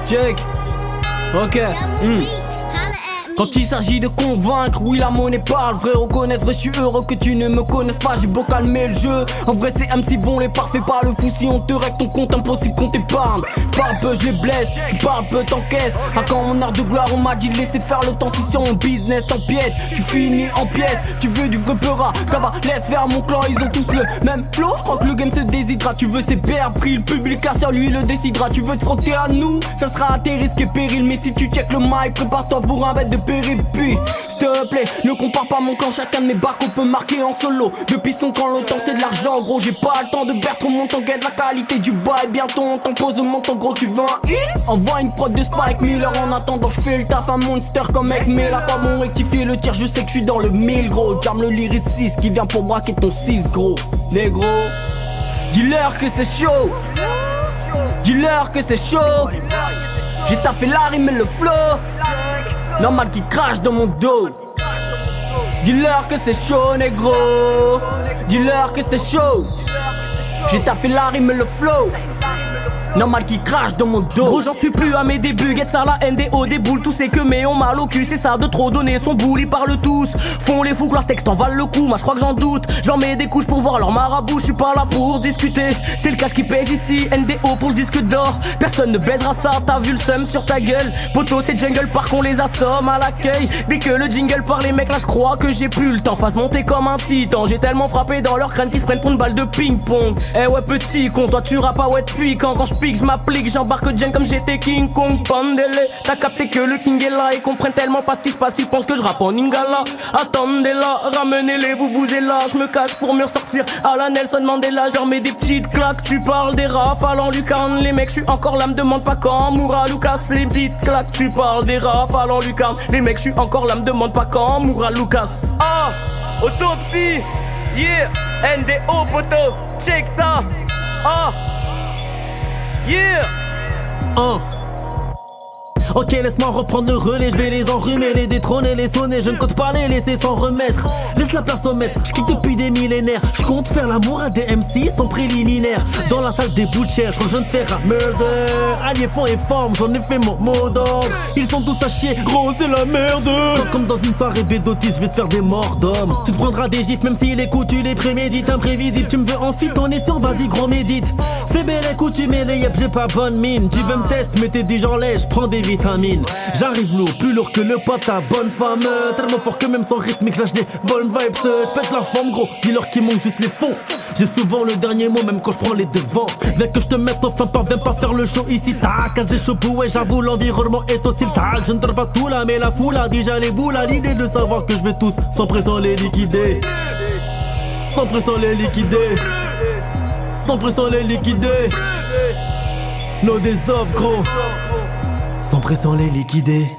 check. Ok. Quand il s'agit de convaincre, oui la monnaie parle. Vrai reconnaître, vrai je suis heureux que tu ne me connaisses pas. J'ai beau calmer le jeu. En vrai c'est MC vont les parfaits, pas le fou. Si on te règle ton compte, impossible qu'on t'épargne. Parle peu, je les blesse, tu parles peu, t'encaisses. À quand mon heure de gloire, on m'a dit de laisser faire le temps. Si sur mon business t'empiètes, tu finis en pièces. Tu veux du vrai peura, Kava, laisse faire mon clan. Ils ont tous le même flow, je crois que le game se déshydrate. Tu veux c'est perdre, pris le public car sur lui le décidera. Tu veux te frotter à nous, ça sera à tes risques et périls. Mais si tu check le mic, prépare-toi pour un bête de péripétie. S'il te plaît, ne compare pas mon clan, chacun de mes barcos peut marquer en solo. Depuis son camp, le temps c'est de l'argent, gros. J'ai pas le temps de perdre mon temps, guette la qualité du bail. Bientôt on t'impose mon temps, gros. Tu veux un hit? Envoie une prod de Spike Miller. En attendant, je fais le taf, un monster comme mec. Mais là, pas bon rectifier le tir, je sais que je suis dans le 1000, gros. J'arme le lyriciste qui vient pour braquer ton 6, gros. Négro, dis-leur que c'est chaud. Dis-leur que c'est chaud. J'ai taffé la rime et le flow. Normal qui crache dans mon dos. Dis-leur que c'est chaud, négro. Dis-leur que c'est chaud. J'ai taffé la rime et le flow. Normal qui crache dans mon dos. Gros j'en suis plus à mes débuts. Get ça la NDO des boules. Tous ces que mais ont mal au cul. C'est ça de trop donner son boule. Ils parlent tous, font les fous que leurs textes en valent le coup. Moi je crois que j'en doute. J'en mets des couches pour voir leur marabout. Je suis pas là pour discuter. C'est le cash qui pèse ici. NDO pour le disque d'or. Personne ne baisera ça. T'as vu le seum sur ta gueule. Poto c'est jungle park on les assomme à l'accueil. Dès que le jingle par les mecs là je crois que j'ai plus le temps. Fasse monter comme un titan. J'ai tellement frappé dans leur crâne qu'ils se prennent pour une balle de ping-pong. Eh ouais petit con, toi tu rappes pas ouais depuis quand je pique, je m'applique, j'embarque Jen comme j'étais King Kong. Pandele, t'as capté que le king est là. Ils comprennent tellement pas ce qui se passe qu'ils pensent que je rappe en Lingala. Attendez-la, ramenez-les, vous êtes là. Je me cache pour me ressortir à la Nelson Mandela. Je leur mets des petites claques, tu parles des rafales en lucarne. Les mecs, je suis encore là, me demande pas quand mourra Lucas. Les petites claques, tu parles des rafales en lucarne. Les mecs, je suis encore là, me demande pas quand mourra Lucas. Ah, autopsie, yeah, NDO poto, check ça. Ah, yeah. Ok laisse-moi reprendre le relais, je vais les enrhumer, les détrôner, les sonner. Je ne compte pas les laisser sans remettre. Laisse la place au maître, je kick depuis des millénaires. Je compte faire l'amour à des MC sans préliminaire. Dans la salle des butchers, je crois que je viens de faire un murder. Alliés fond et forme, j'en ai fait mon mot d'ordre. Ils sont tous à chier, gros c'est la merde. Comme dans une soirée bédotis, je vais te faire des morts d'hommes. Tu te prendras des gifs même si les coups tu les prémédites. Imprévisible, tu me veux en fit, on est sur vas-y gros médite. Fais belle écoute, tu mets les yep, j'ai pas bonne mine. Tu veux me tester, mais t'es du genre lait, je prends des vitamines. J'arrive lourd, plus lourd que le pote à bonne femme. Tellement fort que même sans rythmique, lâche des bonnes vibes. Je pète la forme gros, dis-leur qu'il manque juste les fonds. J'ai souvent le dernier mot même quand je prends les devants. Viens que je te mette au fin, parviens pas faire le show ici. Ça casse des cheveux, ouais j'avoue l'environnement est hostile. Ça je ne dors pas tout là, mais la foule a déjà les boules. À l'idée de savoir que je vais tous sans pression les liquider. Sans pression les liquider. Sans pression les liquider. Nos des offres gros. Sans pression les liquider.